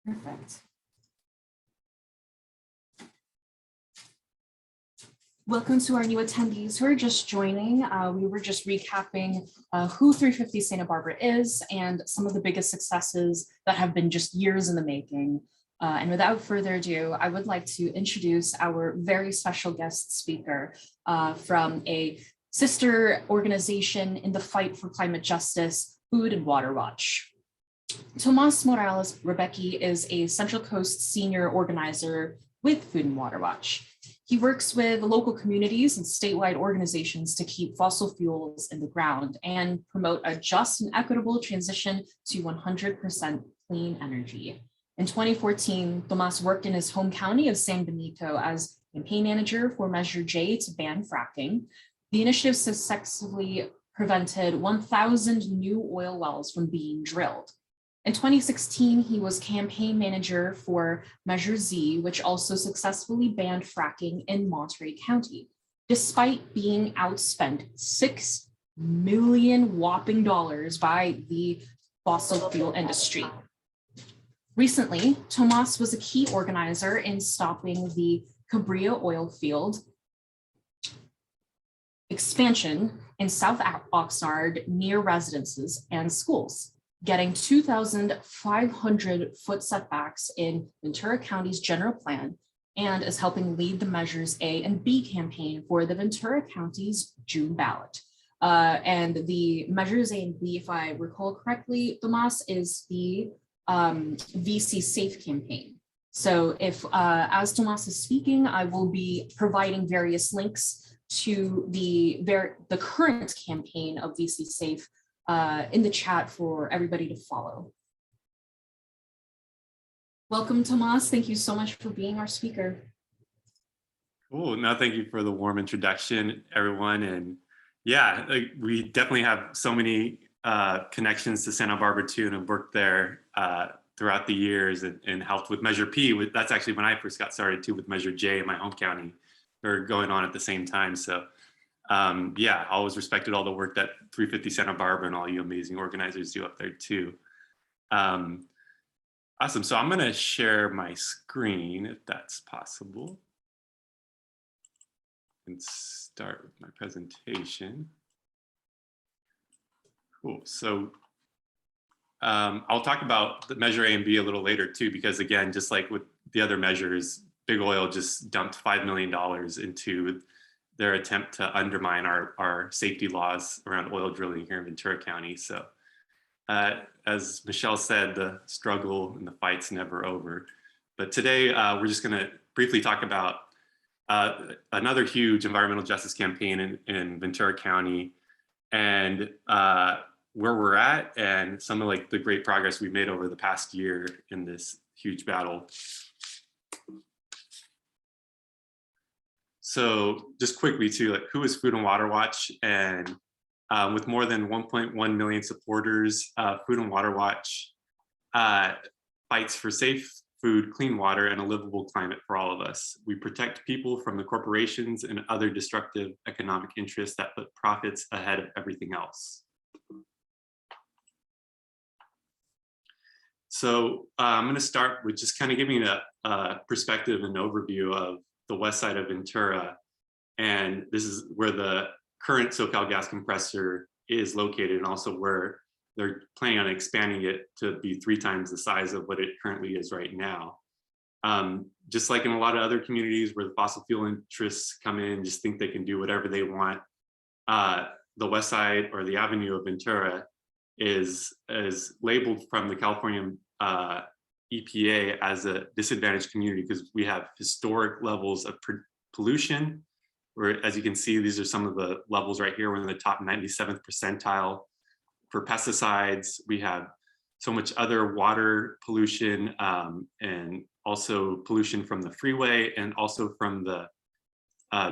Perfect. Welcome to our new attendees who are just joining. We were just recapping who 350 Santa Barbara is and some of the biggest successes that have been just years in the making. And without further ado, I would like to introduce our very special guest speaker from a sister organization in the fight for climate justice, Food and Water Watch. Tomás Rebecchi is a Central Coast senior organizer with Food and Water Watch. He works with local communities and statewide organizations to keep fossil fuels in the ground and promote a just and equitable transition to 100% clean energy. In 2014, Tomás worked in his home county of San Benito as campaign manager for Measure J to ban fracking. The initiative successfully prevented 1,000 new oil wells from being drilled. In 2016, he was campaign manager for Measure Z, which also successfully banned fracking in Monterey County, despite being outspent $6 million whopping dollars by the fossil fuel industry. Recently, Tomás was a key organizer in stopping the Cabrera oil field expansion in South Oxnard near residences and schools, getting 2,500 foot setbacks in Ventura County's general plan, and is helping lead the Measures A and B campaign for the Ventura County's June ballot. And the Measures A and B, if I recall correctly, Tomás, is the VC Safe campaign. So if, as Tomás is speaking, I will be providing various links to the current campaign of VC Safe in the chat for everybody to follow. Welcome, Tomás. Thank you so much for being our speaker. Cool. No, thank you for the warm introduction, everyone. And yeah, we definitely have so many connections to Santa Barbara too, and have worked there throughout the years and helped with Measure P. That's actually when I first got started too, with Measure J in my home county. They're going on at the same time. So yeah, I always respected all the work that 350 Santa Barbara and all you amazing organizers do up there too. Awesome. So I'm going to share my screen if that's possible and start with my presentation. Cool. So I'll talk about the Measure A and B a little later too, because again, just like with the other measures, Big Oil just dumped $5 million into their attempt to undermine our safety laws around oil drilling here in Ventura County. So as Michelle said, the struggle and the fight's never over. But today we're just going to briefly talk about another huge environmental justice campaign in Ventura County, and where we're at, and some of like the great progress we've made over the past year in this huge battle. So just quickly too, like, who is Food and Water Watch? And with more than 1.1 million supporters, Food and Water Watch fights for safe food, clean water, and a livable climate for all of us. We protect people from the corporations and other destructive economic interests that put profits ahead of everything else. So I'm going to start with just kind of giving a perspective and overview of the west side of Ventura. And this is where the current SoCal gas compressor is located, and also where they're planning on expanding it to be 3 times the size of what it currently is right now. Just like in a lot of other communities where the fossil fuel interests come in, just think they can do whatever they want. The west side, or the avenue of Ventura, is labeled from the California EPA as a disadvantaged community because we have historic levels of pollution, where, as you can see, these are some of the levels right here. We're in the top 97th percentile for pesticides. We have so much other water pollution, and also pollution from the freeway, and also from the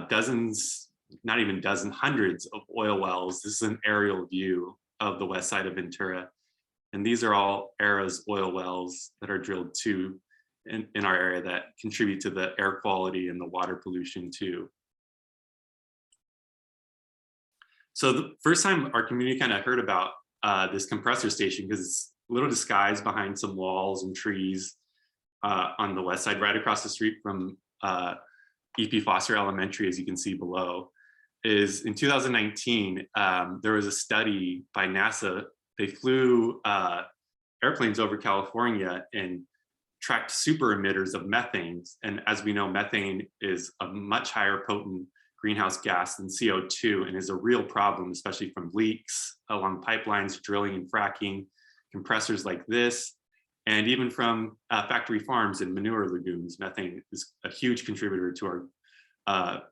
dozens, not even dozens, hundreds of oil wells. This is an aerial view of the west side of Ventura. And these are all Aera's oil wells that are drilled too in our area that contribute to the air quality and the water pollution too. So the first time our community kind of heard about this compressor station, because it's a little disguised behind some walls and trees, on the west side, right across the street from E.P. Foster Elementary, as you can see below, is in 2019, there was a study by NASA. They flew airplanes over California and tracked super emitters of methane. And as we know, methane is a much higher potent greenhouse gas than CO2 and is a real problem, especially from leaks along pipelines, drilling and fracking, compressors like this, and even from factory farms and manure lagoons. Methane is a huge contributor to our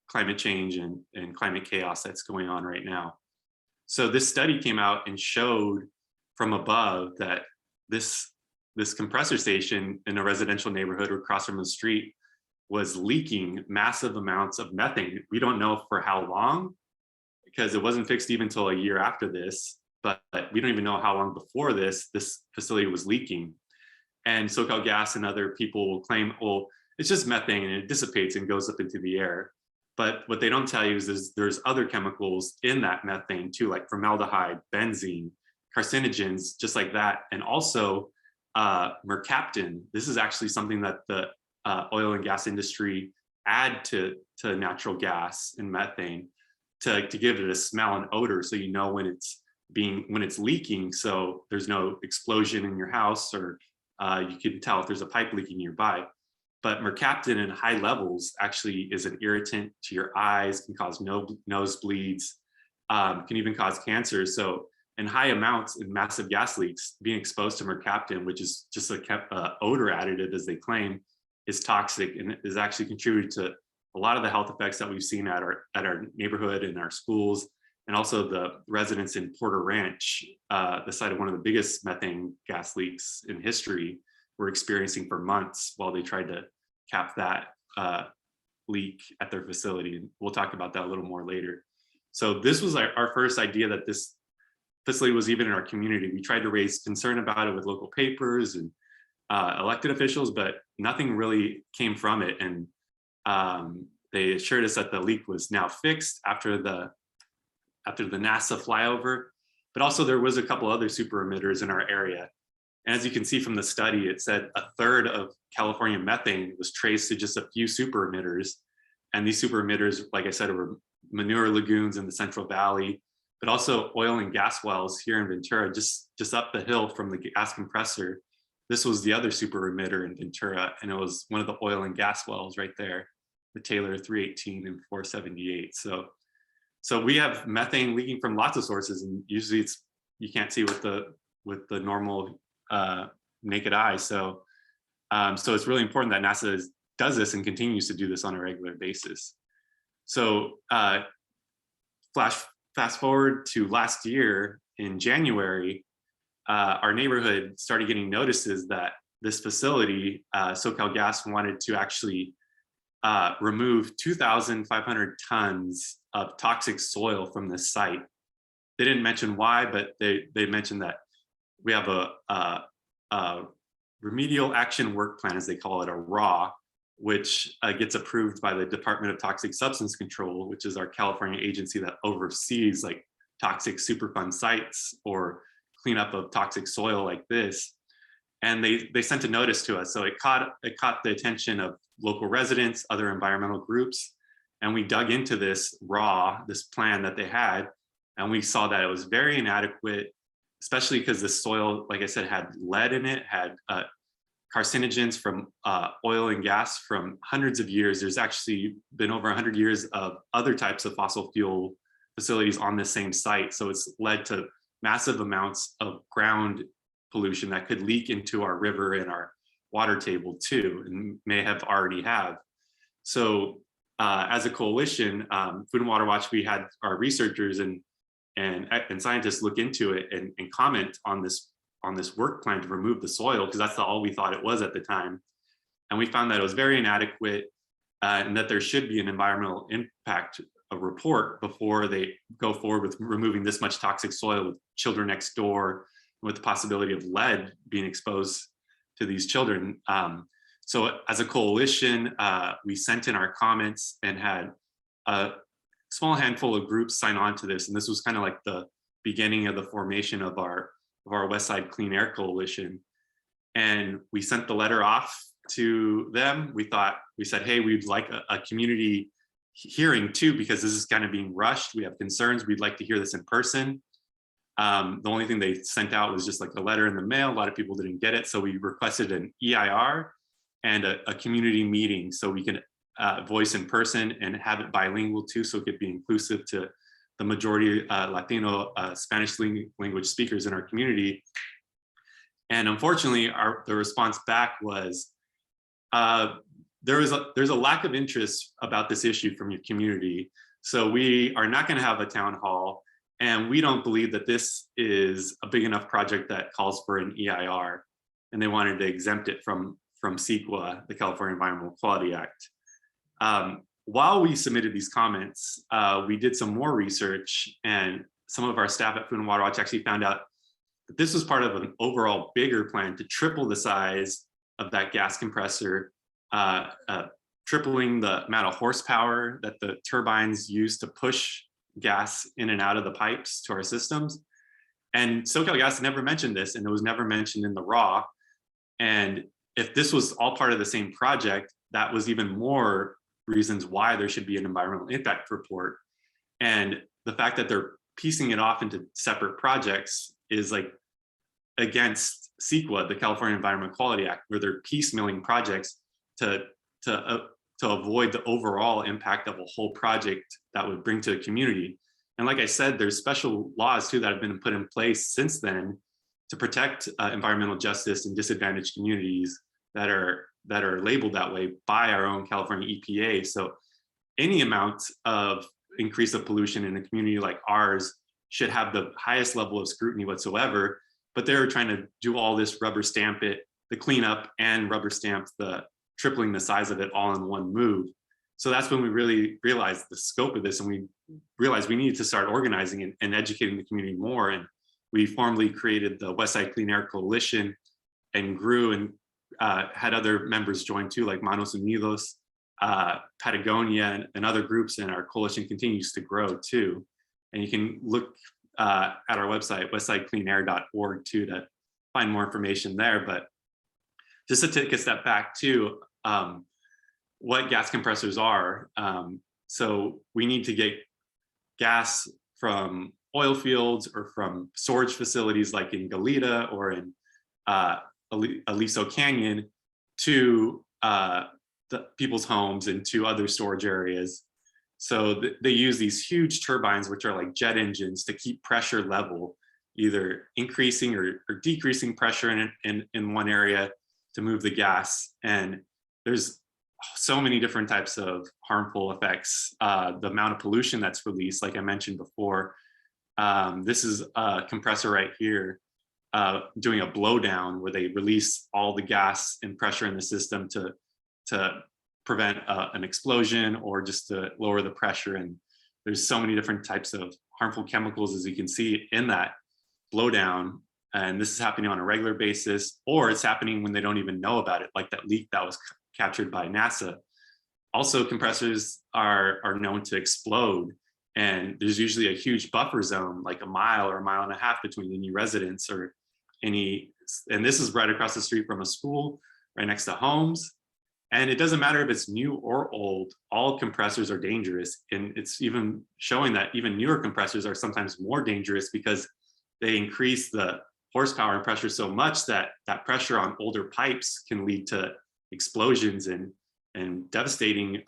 climate change and climate chaos that's going on right now. So this study came out and showed from above that this compressor station in a residential neighborhood across from the street was leaking massive amounts of methane. We don't know for how long, because it wasn't fixed even until a year after this, but we don't even know how long before this facility was leaking. And SoCalGas and other people will claim, oh, it's just methane and it dissipates and goes up into the air. But what they don't tell you is there's other chemicals in that methane too, like formaldehyde, benzene, carcinogens, just like that. And also mercaptan. This is actually something that the oil and gas industry add to natural gas and methane to give it a smell and odor, so you know when it's leaking, so there's no explosion in your house, or you can tell if there's a pipe leaking nearby. But mercaptan in high levels actually is an irritant to your eyes, can cause nosebleeds, can even cause cancer. So in high amounts in massive gas leaks, being exposed to mercaptan, which is just a odor additive, as they claim, is toxic and is actually contributed to a lot of the health effects that we've seen at our neighborhood and our schools, and also the residents in Porter Ranch, the site of one of the biggest methane gas leaks in history, were experiencing for months while they tried to cap that leak at their facility. And we'll talk about that a little more later. So this was our first idea that this facility was even in our community. We tried to raise concern about it with local papers and elected officials, but nothing really came from it. And they assured us that the leak was now fixed after the NASA flyover, but also there was a couple other super emitters in our area. And as you can see from the study, it said a third of California methane was traced to just a few super emitters. And these super emitters, like I said, were manure lagoons in the Central Valley, but also oil and gas wells here in Ventura, just up the hill from the gas compressor. This was the other super emitter in Ventura, and it was one of the oil and gas wells right there, the Taylor 318 and 478. So we have methane leaking from lots of sources, and usually you can't see with the normal naked eye. So it's really important that NASA does this and continues to do this on a regular basis. So fast forward to last year in January, our neighborhood started getting notices that this facility, SoCalGas, wanted to actually remove 2,500 tons of toxic soil from this site. They didn't mention why, but they mentioned that we have a remedial action work plan, as they call it, a RAW, which gets approved by the Department of Toxic Substance Control, which is our California agency that oversees like toxic Superfund sites or cleanup of toxic soil like this. And they sent a notice to us. So it caught the attention of local residents, other environmental groups, and we dug into this RAW, this plan that they had, and we saw that it was very inadequate, especially because the soil, like I said, had lead in it, had carcinogens from oil and gas from hundreds of years. There's actually been over 100 years of other types of fossil fuel facilities on the same site. So it's led to massive amounts of ground pollution that could leak into our river and our water table too, and may have already have. So as a coalition, Food and Water Watch, we had our researchers and scientists look into it and comment on this work plan to remove the soil, because that's all we thought it was at the time. And we found that it was very inadequate and that there should be an environmental impact report before they go forward with removing this much toxic soil with children next door, with the possibility of lead being exposed to these children. So as a coalition, we sent in our comments and had a small handful of groups sign on to this. And this was kind of like the beginning of the formation of our Westside Clean Air Coalition. And we sent the letter off to them. We said, hey, we'd like a community hearing too, because this is kind of being rushed. We have concerns. We'd like to hear this in person. The only thing they sent out was just like a letter in the mail. A lot of people didn't get it. So we requested an EIR and a community meeting so we can voice in person and have it bilingual too, so it could be inclusive to the majority Latino Spanish language speakers in our community. And unfortunately, the response back was, there's a lack of interest about this issue from your community. So we are not going to have a town hall, and we don't believe that this is a big enough project that calls for an EIR. And they wanted to exempt it from CEQA, the California Environmental Quality Act. While we submitted these comments, we did some more research, and some of our staff at Food and Water Watch actually found out that this was part of an overall bigger plan to triple the size of that gas compressor, tripling the amount of horsepower that the turbines use to push gas in and out of the pipes to our systems. And SoCalGas never mentioned this, and it was never mentioned in the RAW. And if this was all part of the same project, that was even more reasons why there should be an environmental impact report. And the fact that they're piecing it off into separate projects is like against CEQA, the California Environmental Quality Act, where they're piecemealing projects to avoid the overall impact of a whole project that would bring to the community. And like I said, there's special laws too that have been put in place since then to protect environmental justice in disadvantaged communities that are labeled that way by our own California EPA. So any amount of increase of pollution in a community like ours should have the highest level of scrutiny whatsoever. But they're trying to do all this rubber stamp it, the cleanup, and rubber stamp the tripling the size of it all in one move. So that's when we really realized the scope of this, and we realized we needed to start organizing and educating the community more. And we formally created the Westside Clean Air Coalition and grew and had other members join too, like Manos Unidos, Patagonia, and other groups, and our coalition continues to grow too. And you can look at our website, westsidecleanair.org too, to find more information there. But just to take a step back too, what gas compressors are. So we need to get gas from oil fields or from storage facilities like in Goleta or in Aliso Canyon to the people's homes and to other storage areas. So they use these huge turbines, which are like jet engines, to keep pressure level, either increasing or decreasing pressure in one area to move the gas. And there's so many different types of harmful effects. The amount of pollution that's released, like I mentioned before. This is a compressor right here doing a blowdown where they release all the gas and pressure in the system to prevent an explosion or just to lower the pressure. And there's so many different types of harmful chemicals, as you can see in that blowdown. And this is happening on a regular basis, or it's happening when they don't even know about it, like that leak that was captured by NASA. Also, compressors are known to explode. And there's usually a huge buffer zone, like a mile or a mile and a half between any residents or any, and this is right across the street from a school, right next to homes. And it doesn't matter if it's new or old, all compressors are dangerous. And it's even showing that even newer compressors are sometimes more dangerous because they increase the horsepower and pressure so much that that pressure on older pipes can lead to explosions and devastating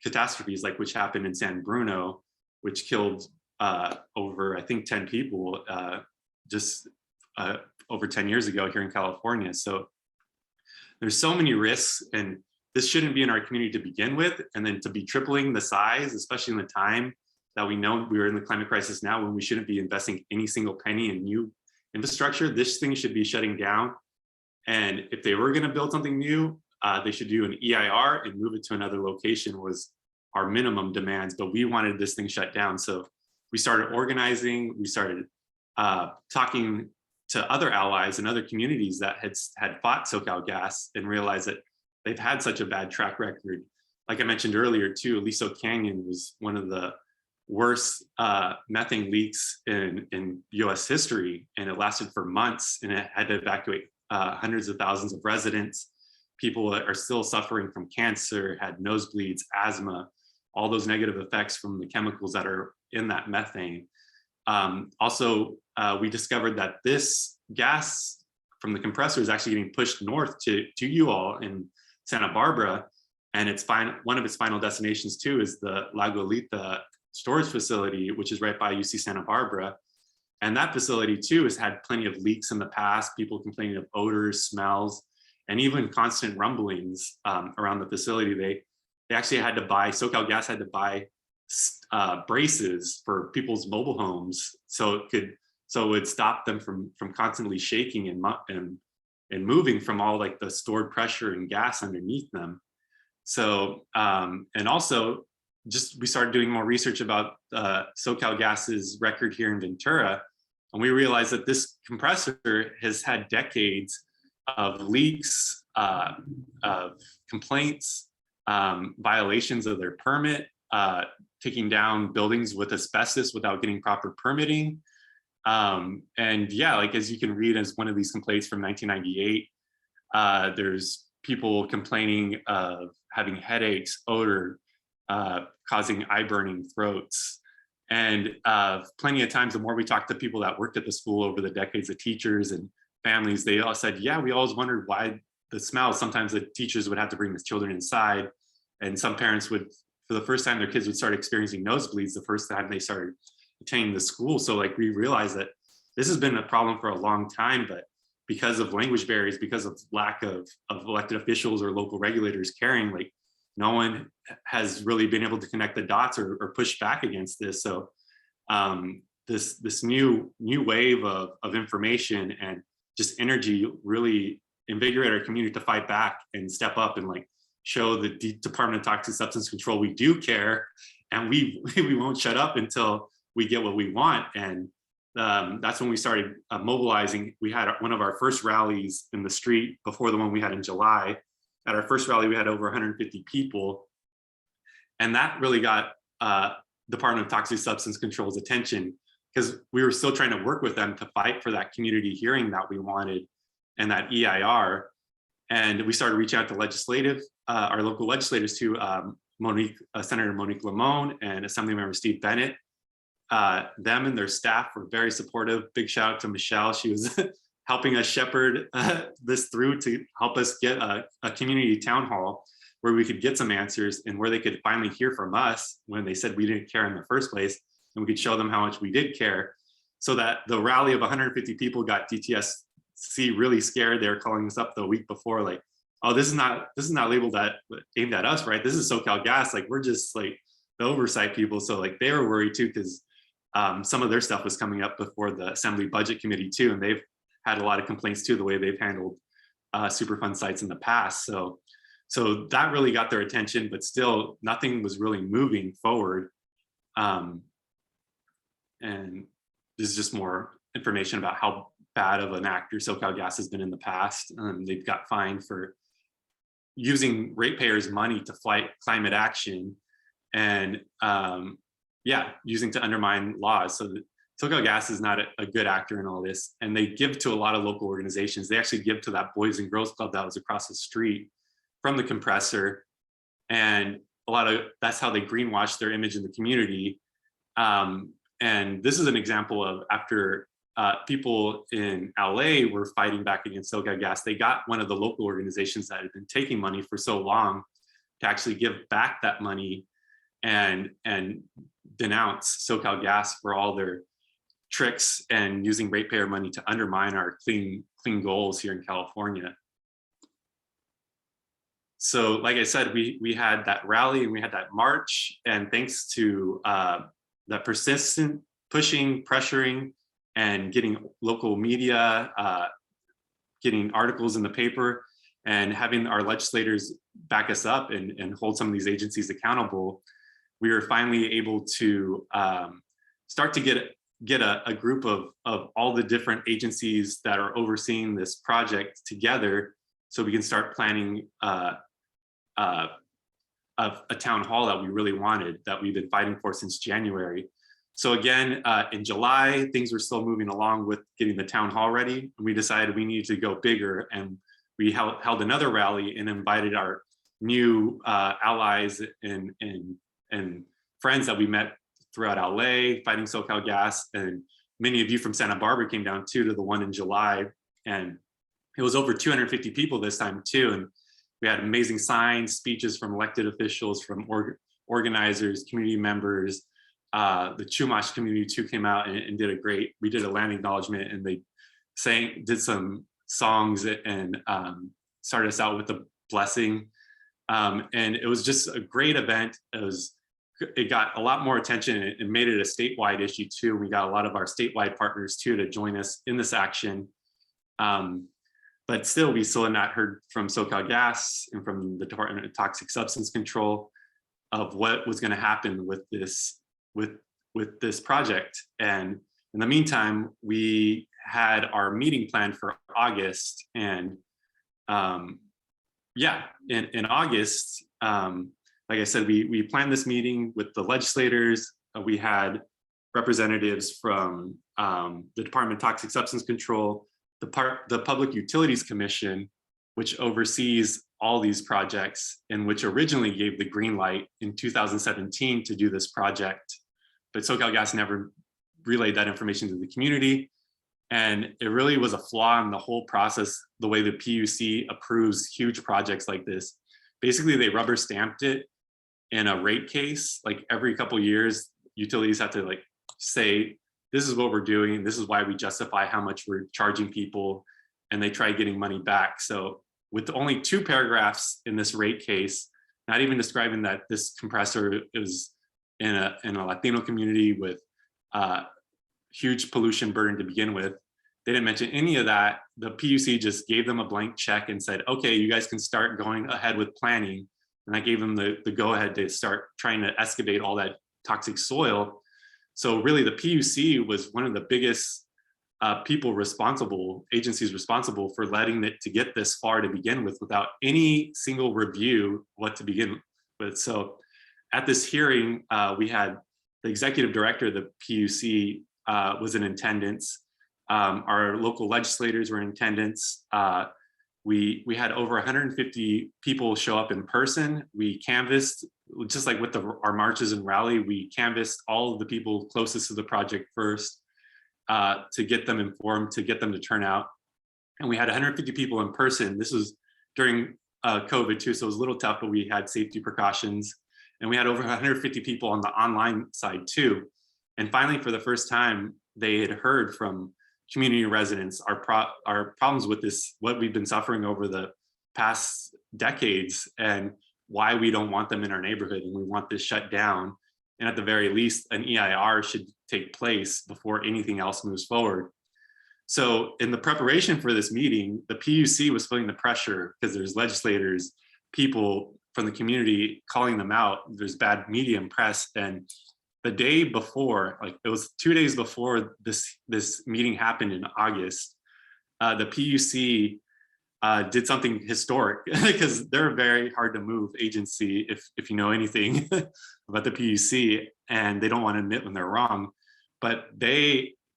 catastrophes, like which happened in San Bruno, which killed over, I think, 10 people just over 10 years ago here in California. So there's so many risks, and this shouldn't be in our community to begin with. And then to be tripling the size, especially in the time that we know we're in the climate crisis now, when we shouldn't be investing any single penny in new infrastructure, this thing should be shutting down. And if they were going to build something new, they should do an EIR and move it to another location, was our minimum demands. But we wanted this thing shut down. So we started organizing, we started talking to other allies and other communities that had fought SoCalGas and realized that they've had such a bad track record. Like I mentioned earlier too, Aliso Canyon was one of the worst methane leaks in US history, and it lasted for months, and it had to evacuate hundreds of thousands of residents. People are still suffering from cancer, had nosebleeds, asthma, all those negative effects from the chemicals that are in that methane. Also, we discovered that this gas from the compressor is actually getting pushed north to you all in Santa Barbara. And one of its final destinations too is the Laguelita storage facility, which is right by UC Santa Barbara. And that facility too has had plenty of leaks in the past, people complaining of odors, smells, and even constant rumblings around the facility. They actually had to buy, SoCalGas had to buy braces for people's mobile homes so it would stop them from constantly shaking and moving from all like the stored pressure and gas underneath them. So and also we started doing more research about SoCalGas's record here in Ventura, and we realized that this compressor has had decades of leaks, of complaints, violations of their permit, taking down buildings with asbestos without getting proper permitting. And yeah, like as you can read as one of these complaints from 1998, there's people complaining of having headaches, odor, causing eye burning, throats. And plenty of times, the more we talked to people that worked at the school over the decades, the teachers and families, they all said, yeah, we always wondered why the smell. Sometimes the teachers would have to bring the children inside, and some parents would, for the first time, their kids would start experiencing nosebleeds the first time they started attending the school. So like we realized that this has been a problem for a long time, but because of language barriers, because of lack of elected officials or local regulators caring, like no one has really been able to connect the dots or push back against this. So this new wave of information and just energy really invigorate our community to fight back and step up and like show the Department of Toxic Substance Control we do care, and we won't shut up until we get what we want. And that's when we started mobilizing. We had one of our first rallies in the street before the one we had in July. At our first rally, we had over 150 people. And that really got Department of Toxic Substance Control's attention, because we were still trying to work with them to fight for that community hearing that we wanted and that EIR. And we started reaching out to our local legislators too, Senator Monique Limon and Assemblymember Steve Bennett. Them and their staff were very supportive. Big shout out to Michelle. She was helping us shepherd this through to help us get a community town hall where we could get some answers and where they could finally hear from us when they said we didn't care in the first place, and we could show them how much we did care. So that the rally of 150 people got DTSC really scared. They were calling us up the week before, like, oh, this is not labeled aimed at us, right? This is SoCalGas. Like, we're just like the oversight people. So like they were worried too, because some of their stuff was coming up before the Assembly Budget Committee too, and they've had a lot of complaints too, the way they've handled Superfund sites in the past. So that really got their attention, but still nothing was really moving forward. And this is just more information about how bad of an actor SoCalGas has been in the past. They've got fined for using ratepayers' money to fight climate action and using to undermine laws. So SoCalGas is not a good actor in all this, and they give to a lot of local organizations. They actually give to that Boys and Girls Club that was across the street from the compressor, and that's how they greenwash their image in the community. And this is an example of after people in LA were fighting back against SoCalGas, they got one of the local organizations that had been taking money for so long to actually give back that money and denounce SoCalGas for all their tricks and using ratepayer money to undermine our clean goals here in California. So like I said, we had that rally and we had that march, and thanks to that persistent pushing, pressuring, and getting local media, getting articles in the paper, and having our legislators back us up and hold some of these agencies accountable, we were finally able to start to get a group of all the different agencies that are overseeing this project together, so we can start planning a town hall that we really wanted, that we've been fighting for since January. So again, in July, things were still moving along with getting the town hall ready. We decided we needed to go bigger, and we held another rally and invited our new allies and friends that we met throughout LA, fighting SoCal Gas, and many of you from Santa Barbara came down too to the one in July, and it was over 250 people this time too. And we had amazing signs, speeches from elected officials, from organizers, community members. The Chumash community too came out and did we did a land acknowledgement, and they did some songs and started us out with a blessing. And it was just a great event. It got a lot more attention and made it a statewide issue too. We got a lot of our statewide partners too to join us in this action. But still, we still had not heard from SoCal Gas and from the Department of Toxic Substance Control of what was going to happen with this project. And in the meantime, we had our meeting planned for August. And in August, like I said, we planned this meeting with the legislators. We had representatives from the Department of Toxic Substance Control, the Public Utilities Commission, which oversees all these projects and which originally gave the green light in 2017 to do this project. But SoCal Gas never relayed that information to the community. And it really was a flaw in the whole process, the way the PUC approves huge projects like this. Basically, they rubber stamped it in a rate case. Like every couple of years, utilities have to say, this is what we're doing. This is why we justify how much we're charging people. And they try getting money back. So with only 2 paragraphs in this rate case, not even describing that this compressor is in a Latino community with huge pollution burden to begin with, they didn't mention any of that. The PUC just gave them a blank check and said, okay, you guys can start going ahead with planning. And I gave them the go ahead to start trying to excavate all that toxic soil. So really the PUC was one of the biggest agencies responsible for letting it to get this far to begin with without any single review what to begin with. So at this hearing, we had the executive director of the PUC was in attendance. Our local legislators were in attendance. We had over 150 people show up in person. We canvassed, just like with our marches and rally, we canvassed all of the people closest to the project first to get them informed, to get them to turn out. And we had 150 people in person. This was during COVID too, so it was a little tough, but we had safety precautions. And we had over 150 people on the online side too. And finally, for the first time, they had heard from community residents our problems with this, what we've been suffering over the past decades, and why we don't want them in our neighborhood and we want this shut down. And at the very least, an EIR should take place before anything else moves forward. So in the preparation for this meeting, the PUC was feeling the pressure because there's legislators, people from the community calling them out. There's bad media and press. And the day before, like it was 2 days before this meeting happened in August, the PUC did something historic because they're a very hard to move agency if you know anything about the PUC, and they don't want to admit when they're wrong. But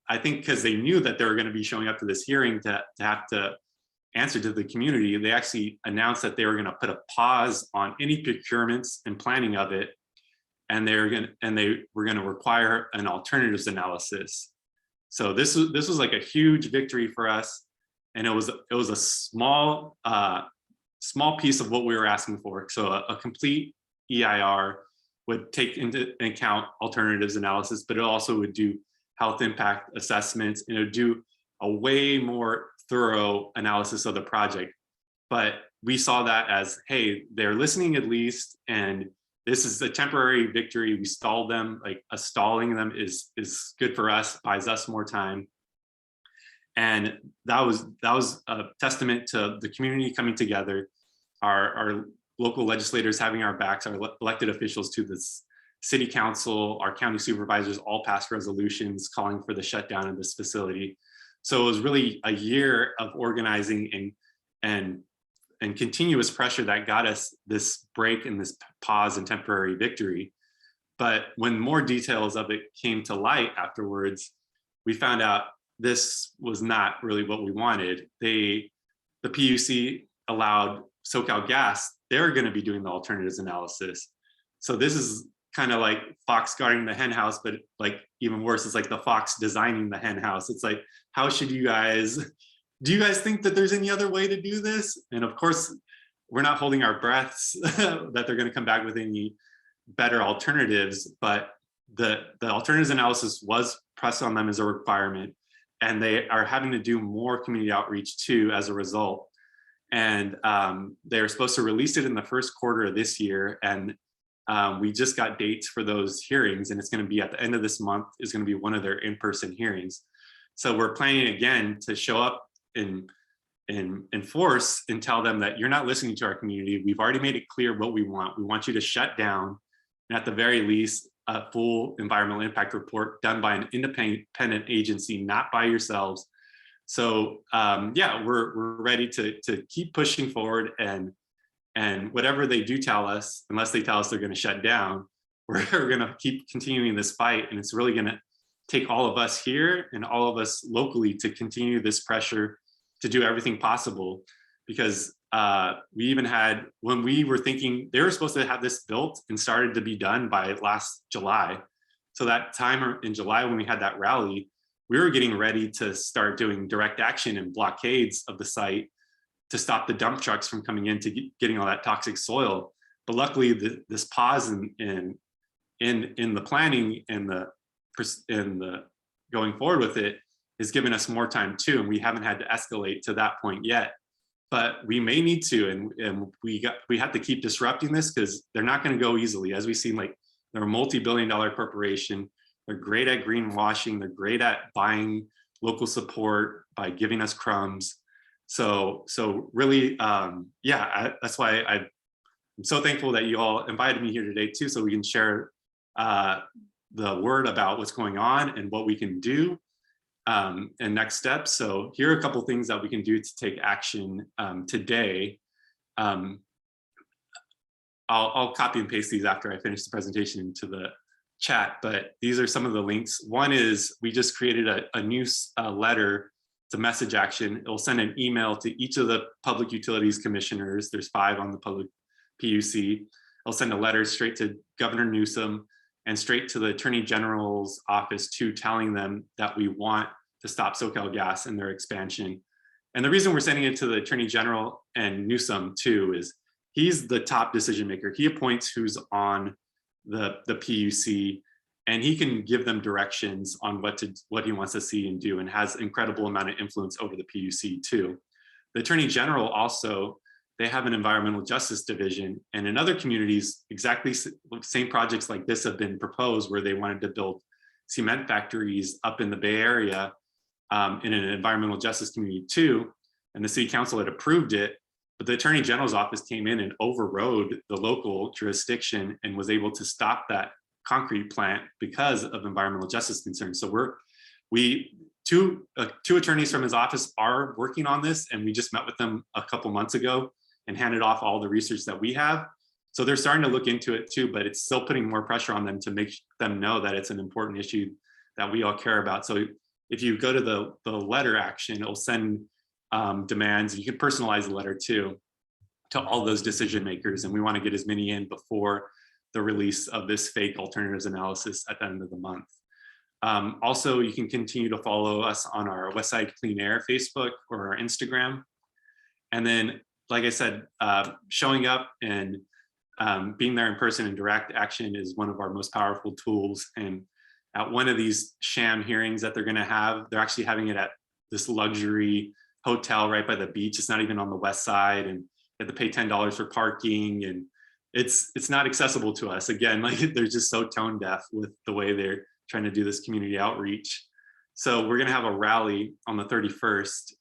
I think because they knew that they were going to be showing up to this hearing to have to answer to the community, they actually announced that they were going to put a pause on any procurements and planning of it. And they were going to require an alternatives analysis. So this was like a huge victory for us, and it was a small piece of what we were asking for. So a complete EIR would take into account alternatives analysis, but it also would do health impact assessments, and it would do a way more thorough analysis of the project. But we saw that as, hey, they're listening at least, and this is a temporary victory. We stalled them. Like stalling them is good for us, buys us more time. And that was a testament to the community coming together, our local legislators having our backs, our elected officials to this city council, our county supervisors all passed resolutions calling for the shutdown of this facility. So it was really a year of organizing and continuous pressure that got us this break and this pause and temporary victory. But when more details of it came to light afterwards, we found out this was not really what we wanted. The PUC allowed SoCalGas, they're going to be doing the alternatives analysis. So this is kind of like fox guarding the hen house, but like even worse, it's like the fox designing the hen house. It's like, how should do you guys think that there's any other way to do this? And of course, we're not holding our breaths that they're going to come back with any better alternatives, but the alternatives analysis was pressed on them as a requirement, and they are having to do more community outreach too as a result. And they were supposed to release it in the first quarter of this year, and we just got dates for those hearings, and it's going to be at the end of this month is going to be one of their in-person hearings. So we're planning again to show up in force and tell them that you're not listening to our community. We've already made it clear what we want. We want you to shut down, and at the very least, a full environmental impact report done by an independent agency, not by yourselves. So yeah, we're ready to keep pushing forward, and whatever they do tell us, unless they tell us they're going to shut down, we're going to keep continuing this fight. And it's really going to take all of us here and all of us locally to continue this pressure to do everything possible. Because we even had, when we were thinking they were supposed to have this built and started to be done by last July. So that time in July when we had that rally, we were getting ready to start doing direct action and blockades of the site to stop the dump trucks from coming in to getting all that toxic soil. But luckily, this pause in the planning and the going forward with it has given us more time too, and we haven't had to escalate to that point yet. But we may need to, and we have to keep disrupting this because they're not going to go easily. As we've seen, like they're a multi-billion-dollar corporation. They're great at greenwashing. They're great at buying local support by giving us crumbs. So really, yeah, that's why I'm so thankful that you all invited me here today too, so we can share the word about what's going on and what we can do and next steps. So here are a couple of things that we can do to take action today. I'll copy and paste these after I finish the presentation into the chat, but these are some of the links. One is we just created a new letter. It's a message action. It'll send an email to each of the public utilities commissioners. There's 5 on the public PUC. It'll send a letter straight to Governor Newsom and straight to the Attorney General's office too, telling them that we want to stop SoCalGas and their expansion. And the reason we're sending it to the Attorney General and Newsom too is he's the top decision maker. He appoints who's on the PUC, and he can give them directions on what he wants to see and do, and has incredible amount of influence over the PUC too. The Attorney General also, they have an environmental justice division, and in other communities, exactly same projects like this have been proposed where they wanted to build cement factories up in the Bay Area in an environmental justice community too, and the city council had approved it, but the Attorney General's office came in and overrode the local jurisdiction and was able to stop that concrete plant because of environmental justice concerns. So two attorneys from his office are working on this, and we just met with them a couple months ago and handed off all the research that we have. So they're starting to look into it too, but it's still putting more pressure on them to make them know that it's an important issue that we all care about. So if you go to the letter action, it'll send demands. You can personalize the letter too to all those decision makers, and we want to get as many in before the release of this fake alternatives analysis at the end of the month. Also, you can continue to follow us on our Westside Clean Air Facebook or our Instagram. And then, like I said, showing up and being there in person and direct action is one of our most powerful tools. And at one of these sham hearings that they're going to have, they're actually having it at this luxury hotel right by the beach. It's not even on the west side, and you have to pay $10 for parking, and it's not accessible to us. Again, like they're just so tone deaf with the way they're trying to do this community outreach. So we're going to have a rally on the 31st.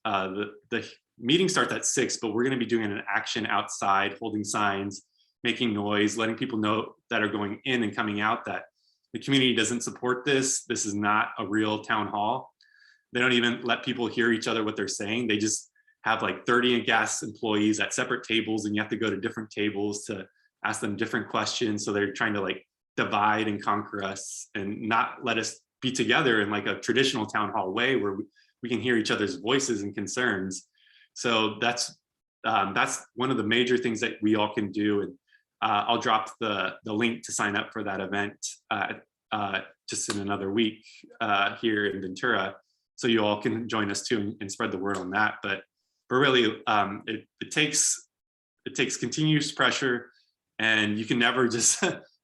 The meeting starts at 6, but we're going to be doing an action outside, holding signs, making noise, letting people know that are going in and coming out that the community doesn't support this. This is not a real town hall. They don't even let people hear each other what they're saying. They just have like 30 gas employees at separate tables, and you have to go to different tables to ask them different questions. So they're trying to like divide and conquer us and not let us be together in like a traditional town hall way where we can hear each other's voices and concerns. So that's one of the major things that we all can do. And I'll drop the link to sign up for that event just in another week here in Ventura. So you all can join us too and spread the word on that. But really, it takes continuous pressure, and you can never just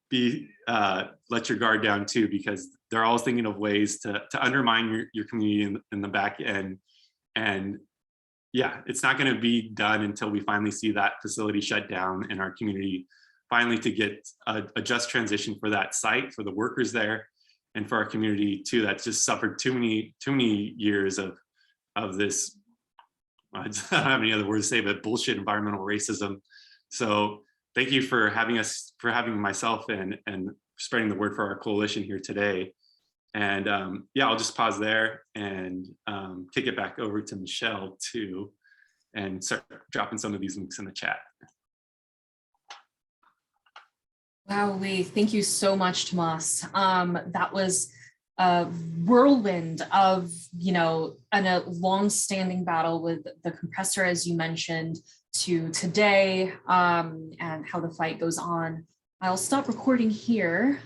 let your guard down too, because they're always thinking of ways to undermine your community in the back end. And yeah, it's not going to be done until we finally see that facility shut down and our community finally to get a just transition for that site, for the workers there, and for our community too, that's just suffered too many years of this, I don't have any other words to say, but bullshit environmental racism. So thank you for having myself and spreading the word for our coalition here today. And yeah, I'll just pause there and kick it back over to Michelle too, and start dropping some of these links in the chat. Wow, thank you so much, Tomás. That was a whirlwind of, a long-standing battle with the compressor, as you mentioned, to today, and how the fight goes on. I'll stop recording here.